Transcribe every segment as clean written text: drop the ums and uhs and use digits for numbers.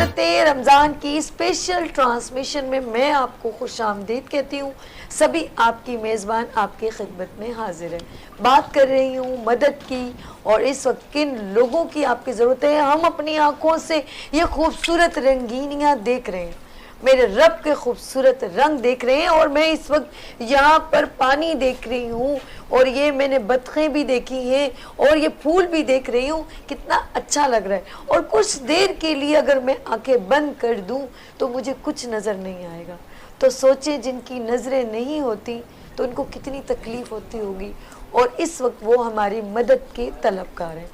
عبادت رمضان کی special transmission میں میں آپ کو خوش آمدید کہتی ہوں. سبھی آپ کی میزبان آپ کی خدمت میں حاضر ہے. بات کر رہی ہوں مدد کی اور اس وقت کن لوگوں کی آپ کی ضرورت ہے. ہم اپنی آنکھوں سے یہ خوبصورت رنگینیاں دیکھ رہے ہیں, میرے رب کے خوبصورت رنگ دیکھ رہے ہیں, اور میں اس وقت یہاں پر پانی دیکھ رہی ہوں, اور یہ میں نے بطخیں بھی دیکھی ہیں, اور یہ پھول بھی دیکھ رہی ہوں. کتنا اچھا لگ رہا ہے. اور کچھ دیر کے لیے اگر میں آنکھیں بند کر دوں تو مجھے کچھ نظر نہیں آئے گا. تو سوچیں جن کی نظریں نہیں ہوتی تو ان کو کتنی تکلیف ہوتی ہوگی, اور اس وقت وہ ہماری مدد کے طلبگار ہیں.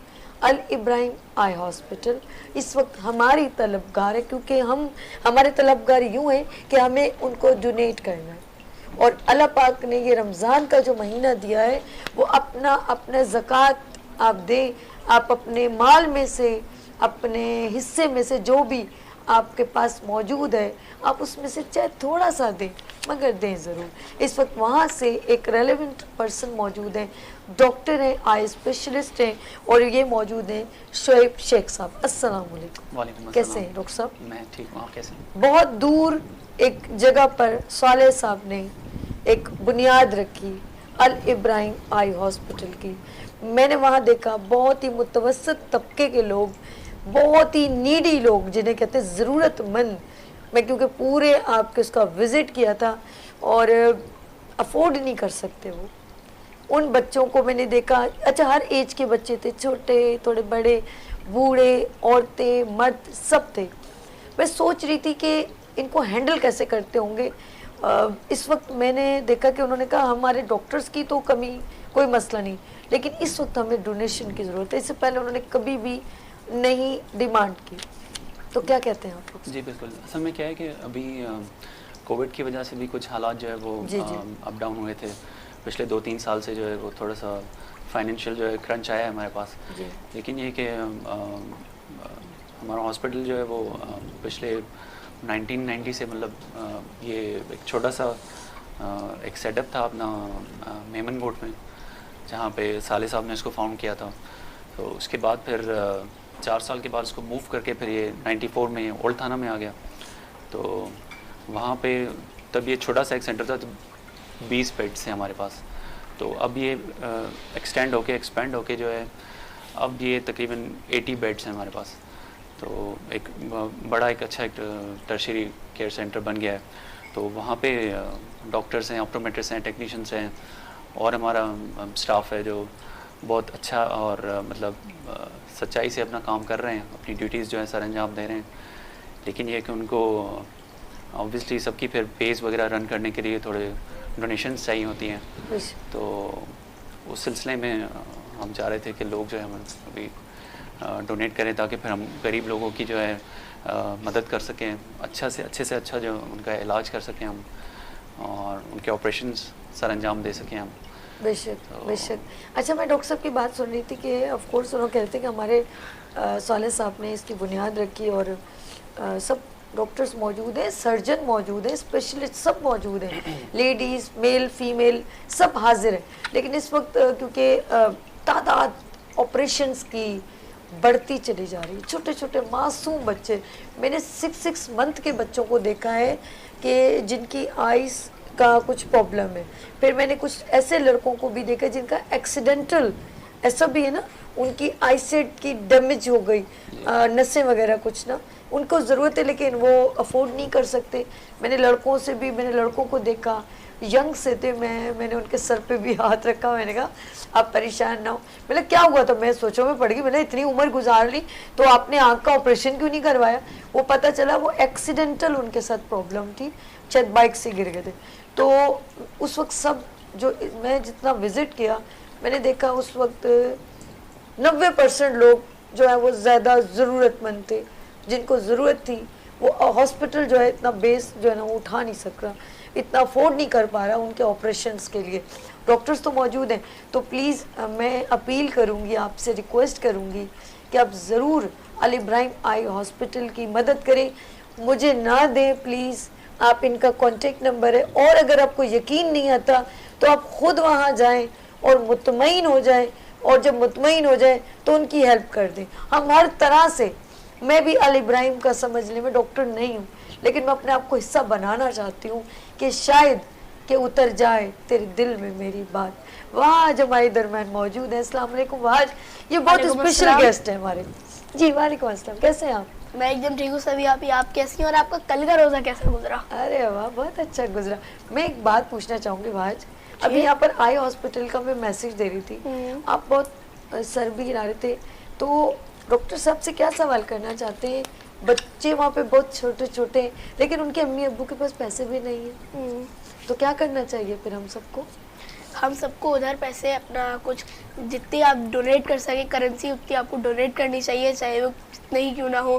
الابراہیم آئی ہاسپٹل اس وقت ہماری طلبگار ہے, کیونکہ ہمارے طلبگار یوں ہیں کہ ہمیں ان کو ڈونیٹ کرنا ہے. اور اللہ پاک نے یہ رمضان کا جو مہینہ دیا ہے وہ اپنا زکوٰۃ آپ دیں. آپ اپنے مال میں سے, اپنے حصے میں سے جو بھی آپ کے پاس موجود ہے آپ اس میں سے چاہے تھوڑا سا دیں, مگر دیں ضرور. اس وقت وہاں سے ایک ریلیونٹ پرسن موجود ہیں, ڈاکٹر ہیں, آئی اسپیشلسٹ ہیں, اور یہ موجود ہیں شعیب شیخ صاحب. السلام علیکم. وعلیکم السلام. کیسے ہیں ڈاکٹر صاحب؟ میں ٹھیک ہوں, آپ کیسے ہیں؟ بہت دور ایک جگہ پر صالح صاحب نے ایک بنیاد رکھی الابراہیم آئی ہاسپٹل کی. میں نے وہاں دیکھا بہت ہی متوسط طبقے کے لوگ, بہت ہی نیڈی لوگ جنہیں کہتے ہیں ضرورت مند. میں کیونکہ پورے آپ کے اس کا وزٹ کیا تھا, اور افورڈ نہیں کر سکتے وہ. ان بچوں کو میں نے دیکھا, اچھا ہر ایج کے بچے تھے, چھوٹے, تھوڑے بڑے, بوڑھے, عورتیں, مرد, سب تھے. میں سوچ رہی تھی کہ ان کو ہینڈل کیسے کرتے ہوں گے. اس وقت میں نے دیکھا کہ انہوں نے کہا ہمارے ڈاکٹرز کی تو کمی کوئی مسئلہ نہیں, لیکن اس وقت ہمیں ڈونیشن کی ضرورت ہے. اس سے پہلے انہوں نے کبھی بھی نہیں ڈیمانڈ کی. تو کیا کہتے ہیں آپ لوگ؟ جی بالکل. اصل میں کیا ہے کہ ابھی کووڈ کی وجہ سے بھی کچھ حالات جو ہے وہ اپ ڈاؤن ہوئے تھے. پچھلے 2-3 سال سے جو ہے وہ تھوڑا سا فائنینشیل جو ہے کرنچ آیا ہے ہمارے پاس. لیکن یہ کہ ہمارا ہاسپٹل جو ہے وہ پچھلے 1990 سے مطلب یہ ایک چھوٹا سا ایک سیٹ اپ تھا اپنا میمن گوٹ میں, جہاں پہ صالح صاحب نے اس کو فاؤنڈ کیا تھا. تو اس کے بعد پھر 4 سال کے بعد اس کو موو کر کے پھر یہ 94 میں اولڈ تھانہ میں آ گیا. تو وہاں پہ تب یہ چھوٹا سا ایک سینٹر تھا, تو 20 بیڈس تھے ہمارے پاس. تو اب یہ ایکسپینڈ ہو کے جو ہے اب یہ تقریباً 80 بیڈس ہیں ہمارے پاس. تو ایک بڑا ایک اچھا ایک ٹرشری کیئر سینٹر بن گیا ہے. تو وہاں پہ ڈاکٹرس ہیں, آپٹومیٹرس ہیں, ٹیکنیشینس ہیں, اور ہمارا اسٹاف ہے جو بہت اچھا اور مطلب سچائی سے اپنا کام کر رہے ہیں, اپنی ڈیوٹیز جو ہے سر انجام دے رہے ہیں. لیکن یہ کہ ان کو آبویسلی سب کی پھر پیز وغیرہ رن کرنے کے لیے تھوڑے ڈونیشنس چاہیے ہوتی ہیں. تو اس سلسلے میں ہم چاہ رہے تھے کہ لوگ جو ہے ہم ابھی ڈونیٹ کریں تاکہ پھر ہم غریب لوگوں کی جو ہے مدد کر سکیں, اچھے سے اچھا جو ان کا علاج کر سکیں ہم, اور ان کے آپریشنس سر انجام دے سکیں ہم. بے شک بے شک. اچھا میں ڈاکٹر صاحب کی بات سن رہی تھی کہ آف کورس انہوں کہتے ہیں کہ ہمارے صالح صاحب نے اس کی بنیاد رکھی, اور سب ڈاکٹرز موجود ہیں, سرجن موجود ہیں, اسپیشلسٹ سب موجود ہیں, لیڈیز, میل, فیمیل سب حاضر ہیں. لیکن اس وقت کیونکہ تعداد آپریشنز کی بڑھتی چلی جا رہی ہے, چھوٹے چھوٹے معصوم بچے, میں نے 6 منتھ کے بچوں کو دیکھا ہے کہ جن کی آئیز کا کچھ پرابلم ہے. پھر میں نے کچھ ایسے لڑکوں کو بھی دیکھا جن کا ایکسیڈنٹل ایسا بھی ہے نا, ان کی آئی سیٹ کی ڈیمیج ہو گئی, نسیں وغیرہ کچھ نا, ان کو ضرورت ہے لیکن وہ افورڈ نہیں کر سکتے. میں نے لڑکوں کو دیکھا, ینگ سے تھے, میں نے ان کے سر پہ بھی ہاتھ رکھا, میں نے کہا آپ پریشان نہ ہو. میں نے کیا ہوا تھا, میں سوچوں میں پڑ گئی, میں نے اتنی عمر گزار لی تو آپ نے آنکھ کا آپریشن کیوں نہیں کروایا. وہ پتہ چلا وہ ایکسیڈنٹل ان کے ساتھ پرابلم تھی, شاید بائک سے گر گئے تھے. تو اس وقت سب جو میں جتنا وزٹ کیا میں نے دیکھا اس وقت 90% لوگ جو ہے وہ زیادہ ضرورت مند تھے, جن کو ضرورت تھی. وہ ہاسپٹل جو ہے اتنا بیس جو ہے نا وہ اٹھا نہیں سک رہا, اتنا افورڈ نہیں کر پا رہا ان کے آپریشنس کے لیے. ڈاکٹرز تو موجود ہیں, تو پلیز میں اپیل کروں گی, آپ سے ریکویسٹ کروں گی کہ آپ ضرور الابراہیم آئی ہاسپٹل کی مدد کریں. مجھے نہ دیں پلیز, آپ ان کا کانٹیکٹ نمبر ہے, اور اگر آپ کو یقین نہیں آتا تو آپ خود وہاں جائیں اور مطمئن ہو جائیں, اور جب مطمئن ہو جائیں تو ان کی ہیلپ کر دیں. ہم ہر طرح سے میں بھی ال ابراہیم کا سمجھ لیں میں ڈاکٹر نہیں ہوں لیکن میں اپنے آپ کو حصہ بنانا چاہتی ہوں کہ شاید کہ اتر جائے تیرے دل میں میری بات. وہاں جو ہمارے درمیان موجود ہے, السلام علیکم وہاں, یہ بہت اسپیشل گیسٹ ہے ہمارے. جی وعلیکم السلام, کیسے ہیں آپ؟ میں ایک دم ٹھیک ہوں سبھی. آپ کیسی ہیں اور آپ کا کل کا روزہ کیسا گزرا؟ ارے واہ بہت اچھا گزرا. میں ایک بات پوچھنا چاہوں گی بھاج, ابھی یہاں پر آئی ہاسپٹل کا میں میسج دے رہی تھی, آپ بہت سر بھی ہلا رہے تھے, تو ڈاکٹر صاحب سے کیا سوال کرنا چاہتے ہیں؟ بچے وہاں پہ بہت چھوٹے چھوٹے ہیں لیکن ان کے امی ابو کے پاس پیسے بھی نہیں ہیں, تو کیا کرنا چاہیے پھر ہم سب کو؟ ہم سب کو ادھر پیسے اپنا کچھ جتنی آپ ڈونیٹ کر سکیں کرنسی اتنی آپ کو ڈونیٹ کرنی چاہیے, چاہے وہ جتنے ہی کیوں نہ ہو,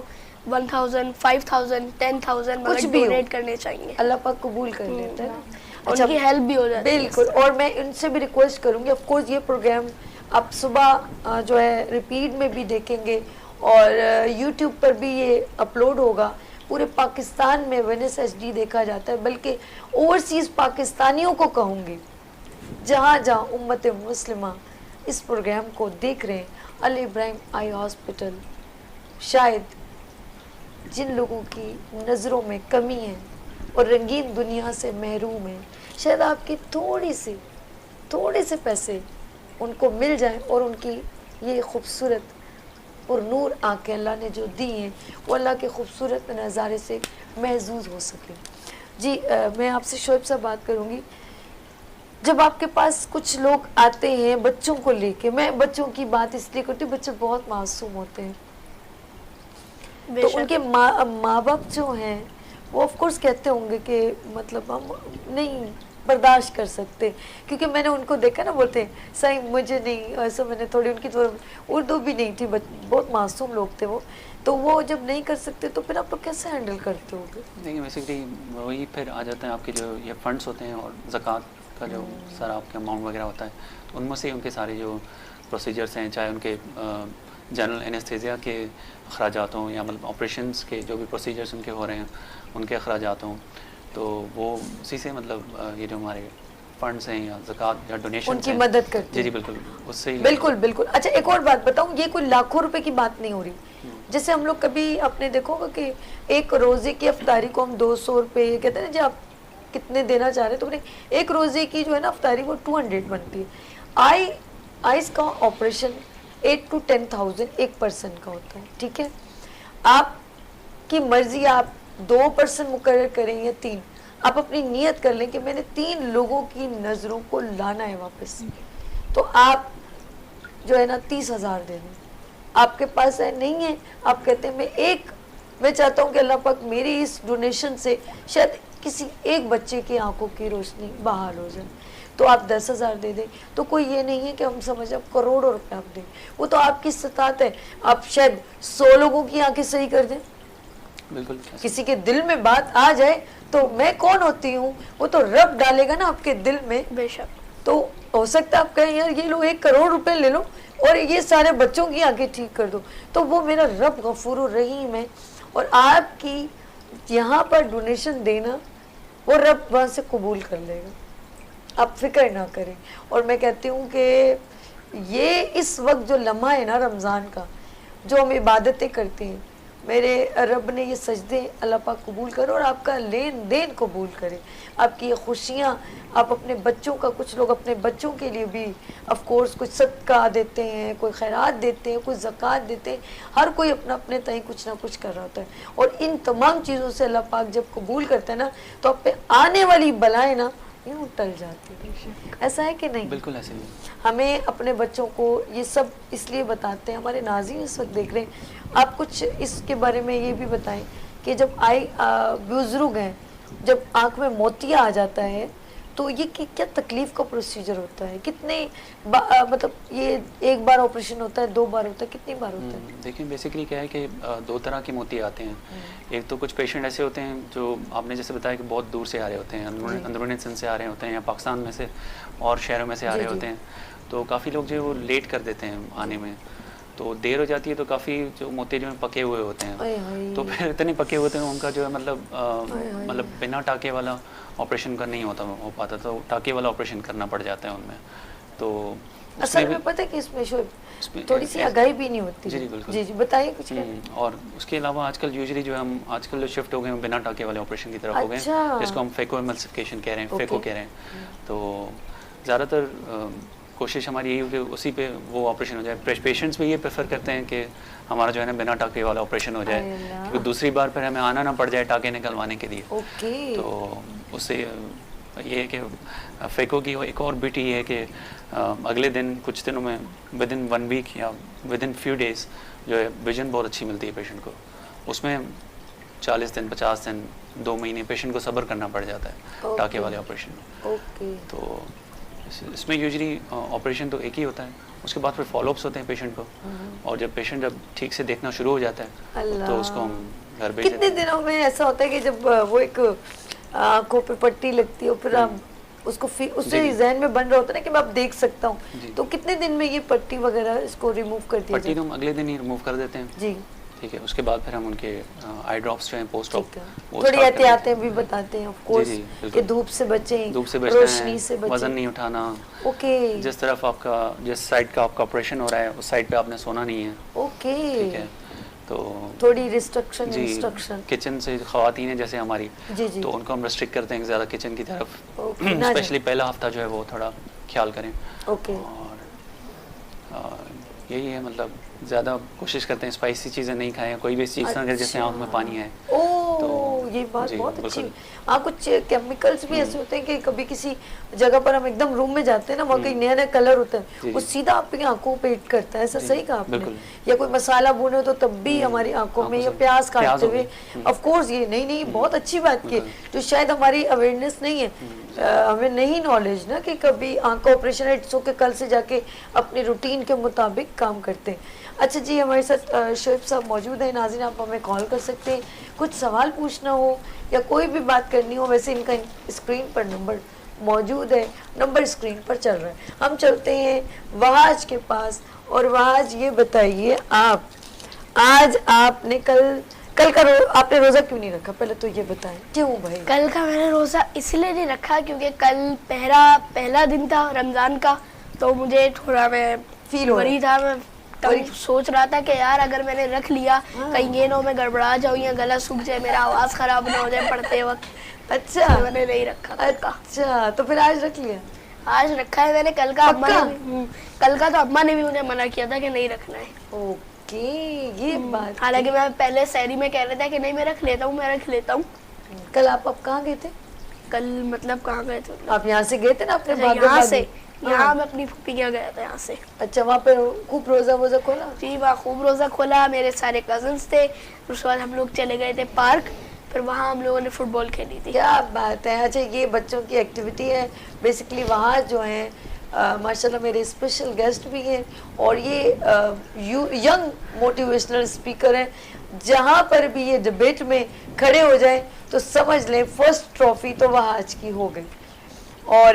1000 5000 10000 کچھ مگر بھی ڈونیٹ کرنے چاہیے. اللہ پاک قبول کر لیتا ہے نا, ان کی ہیلپ بھی ہو جاتی ہے. بالکل. اور میں ان سے بھی ریکویسٹ کروں گی, آف کورس یہ پروگرام آپ صبح جو ہے ریپیٹ میں بھی دیکھیں گے اور یوٹیوب پر بھی یہ اپلوڈ ہوگا. پورے پاکستان میں وینس ایچ ڈی دیکھا جاتا ہے, بلکہ اوورسیز پاکستانیوں کو کہوں گی جہاں جہاں امت مسلمہ اس پروگرام کو دیکھ رہے ہیں, ال ابراہیم آئی ہاسپٹل شاید جن لوگوں کی نظروں میں کمی ہے اور رنگین دنیا سے محروم ہیں, شاید آپ کی تھوڑے سے پیسے ان کو مل جائیں اور ان کی یہ خوبصورت اور نور آنکھیں اللہ نے جو دی ہیں وہ اللہ کے خوبصورت نظارے سے محظوظ ہو سکے. جی میں آپ سے شعیب صاحب بات کروں گی. جب آپ کے پاس کچھ لوگ آتے ہیں بچوں کو لے کے, میں بچوں کی بات اس لیے کرتی ہوں, بچے بہت معصوم ہوتے ہیں, تو ان کے ماں باپ جو ہیں وہ آف کورس کہتے ہوں گے کہ مطلب ہم نہیں برداشت کر سکتے, کیونکہ میں نے ان کو دیکھا نا, بولتے ہیں صحیح مجھے نہیں ایسا, میں نے تھوڑی ان کی اردو بھی نہیں تھی, بہت معصوم لوگ تھے وہ, تو وہ جب نہیں کر سکتے تو پھر آپ لوگ کیسے ہینڈل کرتے ہو گے؟ دیکھیے بیسکلی وہی پھر آ جاتے ہیں آپ کے جو یہ فنڈس ہوتے ہیں اور زکوٰۃ کا جو سارا آپ کا اماؤنٹ وغیرہ ہوتا ہے, تو ان میں سے ان کے سارے جو پروسیجرس ہیں, چاہے ان کے جنرل انیستھیزیا کے اخراجات ہوں یا مطلب آپریشنس کے جو بھی پروسیجرس ان کے ہو رہے ہیں ان کے اخراجات ہوں, تو وہ اسی سے مطلب یہ جو ہمارے فنڈس ہیں یا زکوٰۃ یا ڈونیشن ان کی مدد کرتے ہیں. جی بالکل اس سے ہی. بالکل. اچھا ایک اور بات بتاؤں, یہ کوئی لاکھوں روپے کی بات نہیں ہو رہی. جیسے ہم لوگ کبھی آپ نے دیکھو گا کہ ایک روزے کی افطاری کو ہم 200 روپے کہتے ہیں, جی آپ کتنے دینا چاہ رہے ہیں, تو ایک روزے کی جو ہے نا افطاری وہ 200 بنتی ہے. آئیز کا آپریشن 8 to 10,000 ایک پرسن کا ہوتا ہے, ٹھیک ہے. آپ کی مرضی, آپ 2 پرسن مقرر کریں یا 3, آپ اپنی نیت کر لیں کہ میں نے 3 لوگوں کی نظروں کو لانا ہے واپس, تو آپ جو ہے نا 30,000 دے دیں. آپ کے پاس ہے نہیں ہے, آپ کہتے ہیں میں چاہتا ہوں کہ اللہ پاک میری اس ڈونیشن سے شاید کسی ایک بچے کی آنکھوں کی روشنی بحال ہو جائے, تو آپ 10,000 دے دیں. تو کوئی یہ نہیں ہے کہ ہم سمجھ آپ کروڑوں روپے آپ دیں, وہ تو آپ کی استطاعت ہے. آپ شاید 100 لوگوں کی آنکھیں صحیح کر دیں, بالکل کسی کے دل میں بات آ جائے تو میں کون ہوتی ہوں, وہ تو رب ڈالے گا نا آپ کے دل میں. بے شک. تو ہو سکتا ہے آپ کہیں یار یہ لو 1 کروڑ روپے لے لو اور یہ سارے بچوں کی آنکھیں ٹھیک کر دو, تو وہ میرا رب غفور الرحیم ہے, اور آپ کی یہاں پر ڈونیشن دینا وہ رب وہاں سے قبول کر لے گا, آپ فکر نہ کریں. اور میں کہتی ہوں کہ یہ اس وقت جو لمحہ ہے نا رمضان کا, جو ہم عبادتیں کرتے ہیں, میرے رب نے یہ سجدے اللہ پاک قبول کرے اور آپ کا لین دین قبول کرے, آپ کی یہ خوشیاں, آپ اپنے بچوں کا, کچھ لوگ اپنے بچوں کے لیے بھی آف کورس کچھ صدقہ دیتے ہیں, کوئی خیرات دیتے ہیں, کوئی زکوٰۃ دیتے ہیں, ہر کوئی اپنے تئیں کچھ نہ کچھ کر رہا ہوتا ہے. اور ان تمام چیزوں سے اللہ پاک جب قبول کرتا ہے نا, تو آپ پہ آنے والی بلائیں نا یوں ٹل جاتی ہے. ایسا ہے کہ نہیں؟ بالکل ایسے ہی. ہمیں اپنے بچوں کو یہ سب اس لیے بتاتے ہیں, ہمارے ناظرین اس وقت دیکھ رہے ہیں, آپ کچھ اس کے بارے میں یہ بھی بتائیں کہ جب بزرگ ہیں, جب آنکھ میں موتیا آ جاتا ہے تو یہ کیا تکلیف کا پروسیجر ہوتا ہے, کتنے مطلب یہ 1 بار آپریشن ہوتا ہے, 2 بار ہوتا ہے, کتنی بار ہوتا ہے؟ دیکھیں بیسیکلی کیا ہے کہ 2 طرح کے موتی آتے ہیں. ایک تو کچھ پیشنٹ ایسے ہوتے ہیں جو آپ نے جیسے بتایا کہ بہت دور سے آ رہے ہوتے ہیں, اندرونی سندھ سے آ رہے ہوتے ہیں یا پاکستان میں سے اور شہروں میں سے آ رہے ہوتے ہیں, تو کافی لوگ جو ہے وہ لیٹ کر دیتے ہیں آنے میں, تو دیر ہو جاتی ہے, تو کافی جو موتی جو پکے ہوئے ہوتے ہیں, تو پھر اتنے پکے ہوتے ہیں ان کا جو ہے مطلب بنا ٹاکے والا آپریشن کا نہیں ہو پاتا, تو ٹاکے والا آپریشن کرنا پڑ جاتا ہے ان میں. تو اصل میں پتہ ہے کہ اس میں تھوڑی سی آگاہی بھی نہیں ہوتی. جی بالکل. جی بتائیے کچھ. اور اس کے علاوہ آج کل یوزلی جو ہم آج کل شفٹ ہو گئے ہیں بنا ٹاکے والے آپریشن کی طرف ہو گئے ہیں, جس کو ہم فیکو ایملسیفیکیشن کہہ رہے ہیں, فیکو کہہ رہے ہیں. تو زیادہ تر کوشش ہماری یہی ہو کہ اسی پہ وہ آپریشن ہو جائے. پیشنٹس بھی یہ پریفر کرتے ہیں کہ ہمارا جو ہے نا بنا ٹاکے والا آپریشن ہو جائے, کیونکہ دوسری بار پھر ہمیں آنا نہ پڑ جائے ٹاکے نکلوانے کے لیے. تو اس سے یہ ہے کہ فیکو کی ایک اور بیوٹی یہ ہے کہ اگلے دن کچھ دنوں میں ود ان 1 ویک یا ود ان فیو ڈیز جو ہے ویژن بہت اچھی ملتی ہے پیشنٹ کو. اس میں 40 دن 50 دن 2 مہینے پیشنٹ کو صبر کرنا پڑ جاتا ہے ٹاکے والے آپریشن میں. تو اس میں یوزلی آپریشن تو ایک ہی ہوتا ہے, اس کے بعد پھر فالو اپس ہوتے ہیں پیشنٹ کو, اور جب پیشنٹ جب ٹھیک سے دیکھنا شروع ہو جاتا ہے تو اس کو ہم گھر بھیج دیتے ہیں. کتنے دنوں میں ایسا ہوتا ہے کہ جب وہ ایک آنکھوں پہ پٹی لگتی ہے پھر آپ اس کو اس سے ذہن میں بن رہا ہوتا ہے نا کہ میں اب دیکھ سکتا ہوں, تو کتنے دن میں یہ پٹی وغیرہ اس کو ریموو کر دیا؟ پٹی تو ہم اگلے دن ہی ریموو کر دیتے ہیں. جی ٹھیک ہے. اس کے بعد پھر ہم ان کے آئی ڈراپس جو ہیں پوسٹ آپ تھوڑی احتیاطیں بھی بتاتے ہیں آف کورس کہ دھوپ سے بچیں, روشنی سے بچیں, وزن نہیں اٹھانا. اوکے. جس طرف آپ کا جس سائڈ کا آپ کا آپریشن ہو رہا ہے اس سائڈ پہ آپ نے سونا نہیں ہے. اوکے ٹھیک ہے. تو تھوڑی ریسٹرکشن انسٹرکشن کچن سے خواتین ہیں جیسے ہماری, تو ان کو ہم ریسٹرکٹ کرتے ہیں زیادہ کچن کی طرف, اسپیشلی پہلا ہفتہ جو ہے وہ تھوڑا خیال کریں. اوکے. اور یہی ہے مطلب زیادہ کوشش کرتے ہیں اسپائسی چیزیں نہیں کھائیں, کوئی بھی چیز نہ جس سے آنکھ میں پانی ہے. یہ بات بہت اچھی. کچھ کیمیکلز بھی ایسے ہوتے ہیں کہ کبھی کسی جگہ پر ہم ایک دم روم میں جاتے ہیں نا, وہاں کہیں نیا نیا کلر ہوتا ہے, وہ سیدھا آپ کی آنکھوں پہ ہٹ کرتا ہے. ایسا صحیح کہا آپ نے. یا کوئی مسالہ بھونے تو تب بھی ہماری آنکھوں میں, یا پیاز کاٹتے ہوئے آف کورس. یہ نہیں بہت اچھی بات کی, جو شاید ہماری اویئرنیس نہیں ہے, ہمیں نہیں نالج نا کہ کبھی آنکھ کا آپریشن ہے سو کہ کل سے جا کے اپنے روٹین کے مطابق کام کرتے ہیں. اچھا جی, ہمارے ساتھ شعیب صاحب موجود ہیں. ناظرین آپ ہمیں کال کر سکتے ہیں, کچھ سوال پوچھنا ہو یا کوئی بھی بات کرنی ہو. ویسے ان کا اسکرین پر نمبر موجود ہے, نمبر اسکرین پر چل رہا ہے. ہم چلتے ہیں وہاج کے پاس. اور وہاج یہ بتائیے, آج آپ نے کل کا آپ نے روزہ کیوں نہیں رکھا؟ پہلے تو یہ بتائیں کیوں بھائی. کل کا میں نے روزہ اس لیے نہیں رکھا کیونکہ کل پہلا دن تھا رمضان کا, تو مجھے تھوڑا میں فیل ہو رہی تھا. میں سوچ رہا تھا کہ یار اگر میں نے رکھ لیا کہیں یہ نہ میں گڑبڑا جاؤں یا گلا سوکھ جائے, میرا آواز خراب نہ ہو جائے پڑھتے وقت. اچھا میں نے نہیں رکھا. اچھا تو پھر آج رکھ لیا؟ آج رکھا ہے میں نے. کل کا تو اماں نے بھی مجھے منع کیا تھا کہ نہیں رکھنا ہے. اوکے, یہ بات. حالانکہ میں پہلے سحری میں کہہ رہا تھا کہ نہیں میں رکھ لیتا ہوں. کل آپ کہاں گئے تھے؟ کل مطلب کہاں گئے تھے؟ آپ یہاں سے گئے تھے نا اپنے یہاں سے. یہاں میں اپنی پھوپھی کے گیا تھا یہاں سے. اچھا, وہاں پہ خوب روزہ کھولا؟ جی وہاں خوب روزہ کھولا. میرے سارے کزنس تھے. اس کے بعد ہم لوگ چلے گئے تھے پارک, پھر وہاں ہم لوگوں نے فٹ بال کھیلی تھی. کیا بات ہے. اچھا, یہ بچوں کی ایکٹیویٹی ہے بیسکلی. وہاں جو ہیں ماشاءاللہ میرے اسپیشل گیسٹ بھی ہیں, اور یہ ینگ موٹیویشنل اسپیکر ہیں. جہاں پر بھی یہ ڈبیٹ میں کھڑے ہو جائیں تو سمجھ لیں فرسٹ ٹرافی تو وہاج کی ہو گئی. اور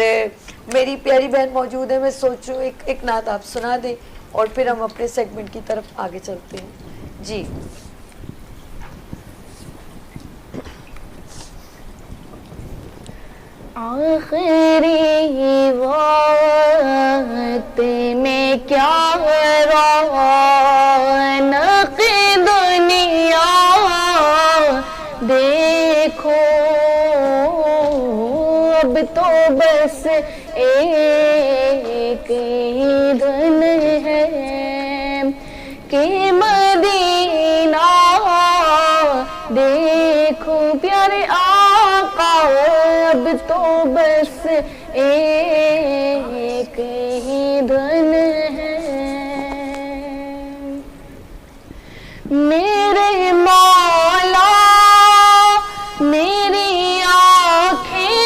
میری پیاری بہن موجود ہے, میں سوچوں ایک نعت آپ سنا دیں اور پھر ہم اپنے سیگمنٹ کی طرف آگے چلتے ہیں. جی آخری وقت میں کیا رونق دنیا دیکھو, اب تو بس ایک ہی دن ہے کہ مدینہ دیکھو پیارے آقا, اب تو بس ایک ہی دن ہے. میرے مولا میری آنکھیں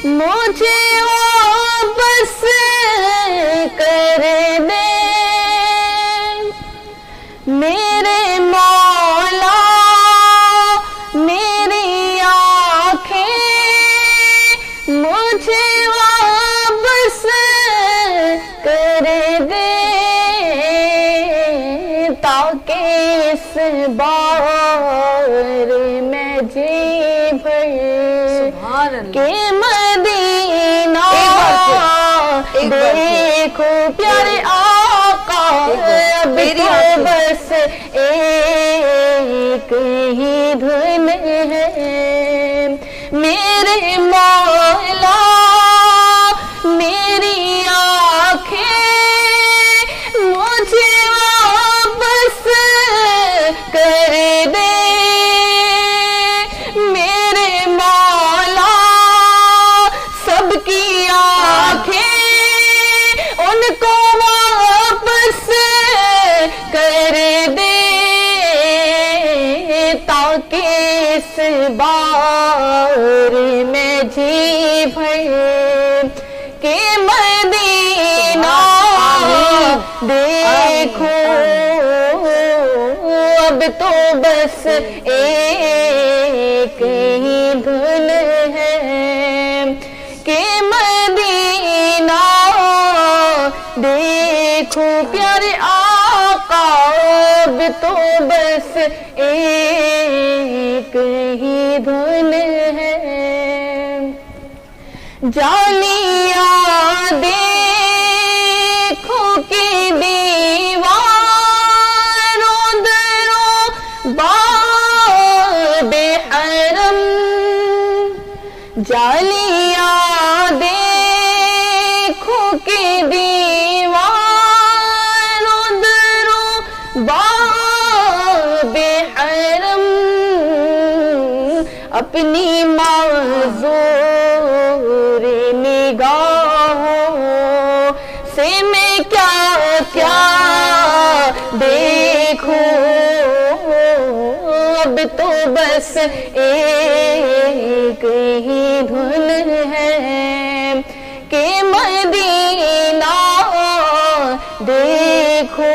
مجھے واپس کر دے. میرے مولا میری آنکھیں مجھے واپس کر دے, تاکہ اس بار میں جی بھر کے مدینہ دیکھو میرے مولا میری آنکھیں مجھے واپس کر دے، میرے مولا سب کی آنکھیں ان کو واپس کر دے، تاکہ اس بار میں جی بھر کے مدینہ دیکھوں، اب تو بس ایک ہی دھن ہے کہ مدینہ دیکھوں، پیارے آقا اب تو بس ایک ہی دھن ہے، جالیاں دیکھو کہ دیواروں دروں باب حرم، جالیاں دیکھو کہ دیواروں دروں باب حرم، اپنی معذور نگاہوں سے میں کیا کیا دیکھوں، اب تو بس ایک ہی دھن ہے کہ مدینہ دیکھو،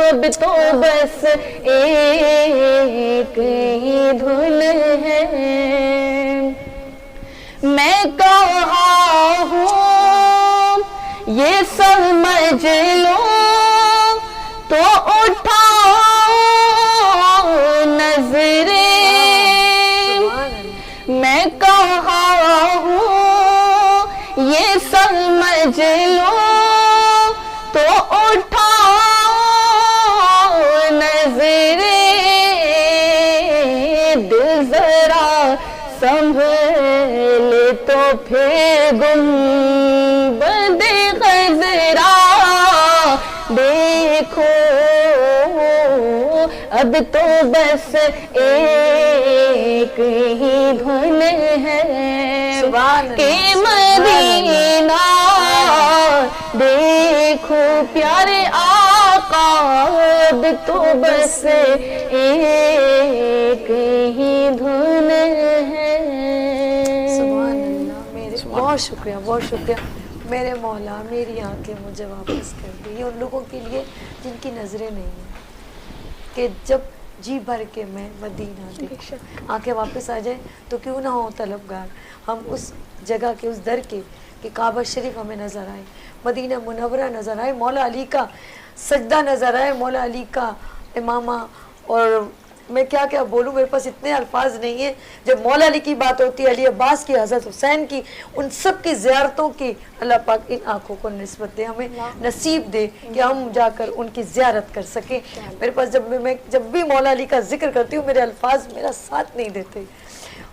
اب تو بس ایک ہی دھن ہے، میں کہاں ہوں یہ سمجھ لو تو اٹھاؤ نظریں، میں کہاں ہوں یہ سمجھ لو تو اٹھاؤ نظریں، دل ذرا سنبھل تو پھر گنبد خضرا دیکھو، اب تو بس ایک ہی دھن ہے کہ مدینہ دیکھو، پیارے آقا اب تو بس ایک ہی دھن ہے۔ سبحان اللہ، میرے بہت شکریہ، بہت شکریہ میرے مولا، میری آنکھیں مجھے واپس کر دی، یہ ان لوگوں کے لیے جن کی نظریں نہیں ہیں، کہ جب جی بھر کے میں مدینہ دیکھوں، آنکھیں واپس آ جائیں تو کیوں نہ ہو طلبگار ہم اس جگہ کے، اس در کے، کہ کعبہ شریف ہمیں نظر آئے، مدینہ منورہ نظر آئے، مولا علی کا سجدہ نظر آئے، مولا علی کا امامہ، اور میں کیا کیا بولوں، میرے پاس اتنے الفاظ نہیں ہیں۔ جب مولا علی کی بات ہوتی ہے، علی عباس کی، حضرت حسین کی، ان سب کی زیارتوں کی اللہ پاک ان آنکھوں کو نسبت دے، ہمیں نصیب دے کہ ہم جا کر ان کی زیارت کر سکیں۔ میرے پاس جب بھی مولا علی کا ذکر کرتی ہوں، میرے الفاظ میرا ساتھ نہیں دیتے،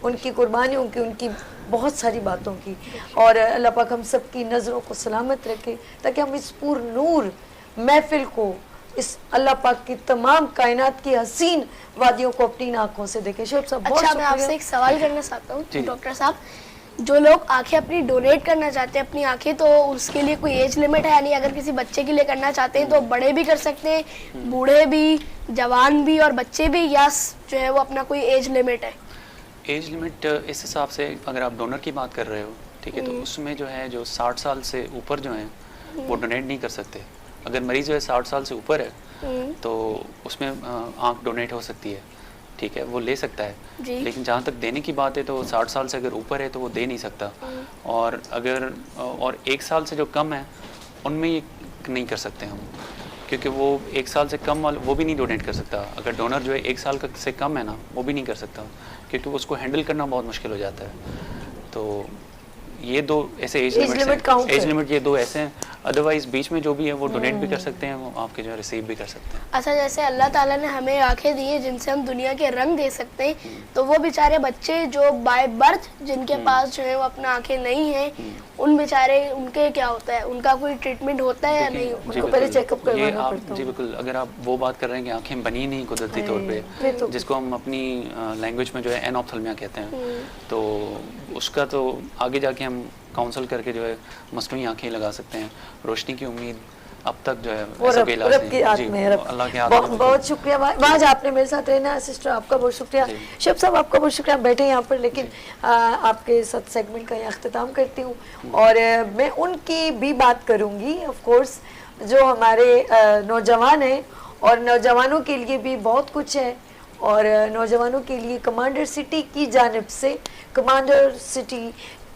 ان کی قربانیوں کی، ان کی بہت ساری باتوں کی، اور اللہ پاک ہم سب کی نظروں کو سلامت رکھے تاکہ ہم اس پور نور محفل کو، اس اللہ پاک کی تمام کائنات کی حسین وادیوں کو اپنی آنکھوں سے دیکھیں۔ شعیب صاحب بہت اچھا، میں آپ سے ایک سوال کرنا چاہتا ہوں ڈاکٹر صاحب، جو لوگ آنکھیں اپنی ڈونیٹ کرنا چاہتے ہیں اپنی آنکھیں، تو اس کے لیے کوئی ایج لمٹ ہے؟ یعنی اگر کسی بچے کے لیے کرنا چاہتے ہیں تو بڑے بھی کر سکتے ہیں، بوڑھے بھی، جوان بھی اور بچے بھی، یا جو ہے وہ اپنا کوئی ایج لمٹ ہے؟ ایج لمٹ اس حساب سے اگر آپ ڈونر کی بات کر رہے ہو، ٹھیک ہے، تو اس میں جو ہے جو 60 سال سے اوپر جو ہیں وہ ڈونیٹ نہیں کر سکتے۔ اگر مریض جو ہے 60 سال سے اوپر ہے تو اس میں آنکھ ڈونیٹ ہو سکتی ہے، ٹھیک ہے، وہ لے سکتا ہے، لیکن جہاں تک دینے کی بات ہے تو 60 سال سے اگر اوپر ہے تو وہ دے نہیں سکتا، اور اگر 1 سال سے جو کم ہے ان میں یہ نہیں کر سکتے ہم، کیونکہ وہ 1 سال سے کم والا وہ بھی نہیں ڈونیٹ کر سکتا۔ اگر ڈونر جو ہے 1 سال سے کم ہے نا، وہ بھی نہیں کر سکتا، کیونکہ اس کو ہینڈل کرنا بہت مشکل ہو جاتا ہے۔ تو یہ دو ایسے ایج لمٹ یہ دو ایسے ہیں. ادروائز بیچ میں جو بھی ہے وہ ڈونیٹ بھی کر سکتے ہیں, وہ آپ کے جو ہے ریسیو بھی کر سکتے ہیں. اچھا جیسے اللہ تعالیٰ نے ہمیں آنکھیں دی ہیں جن سے ہم دنیا کے رنگ دیکھ سکتے ہیں, تو وہ بیچارے بچے جو بائی برتھ جن کے پاس جو ہے وہ اپنا آنکھیں نہیں ہیں, ان بیچارے ان کے کیا ہوتا ہے, ان کا کوئی ٹریٹمنٹ ہوتا ہے یا نہیں؟ ان کو پہلے چیک اپ کروانا پڑتا ہے. جی بالکل, اگر آپ وہ بات کر رہے ہیں کہ آنکھیں بنی نہیں قدرتی طور پہ, جس کو ہم اپنی لینگویج میں جو ہے اینوپتھلمیا کہتے ہیں, تو اس کا تو آگے جا کے ہم کاؤنسل کر کے جو ہے مصنوعی آنکھیں لگا سکتے ہیں. روشنی کی امید اب تک جو ہے ایسا کوئی علاج نہیں. اللہ کے ہاتھ میں. بہت شکریہ باج, آپ نے میرے ساتھ رہنا. سسٹر آپ کا بہت شکریہ. شب صاحب آپ کا بہت شکریہ, بیٹھے یہاں پر, لیکن آپ کے ساتھ سیگمنٹ کا اختتام کرتی ہوں, اور میں ان کی بھی بات کروں گی آف کورس جو ہمارے نوجوان ہیں, اور نوجوانوں کے لیے بھی بہت کچھ ہے, اور نوجوانوں کے لیے کمانڈر سٹی کی جانب سے کمانڈر سٹی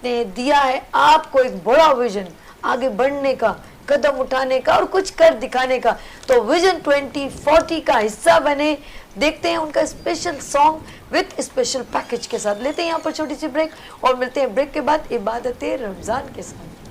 نے دیا ہے آپ کو ایک بڑا ویژن آگے بڑھنے کا, قدم اٹھانے کا اور کچھ کر دکھانے کا. تو ویژن 2040 کا حصہ بنے. دیکھتے ہیں ان کا special song with special package کے ساتھ. لیتے ہیں یہاں پر چھوٹی سی بریک اور ملتے ہیں بریک کے بعد عبادت رمضان کے ساتھ.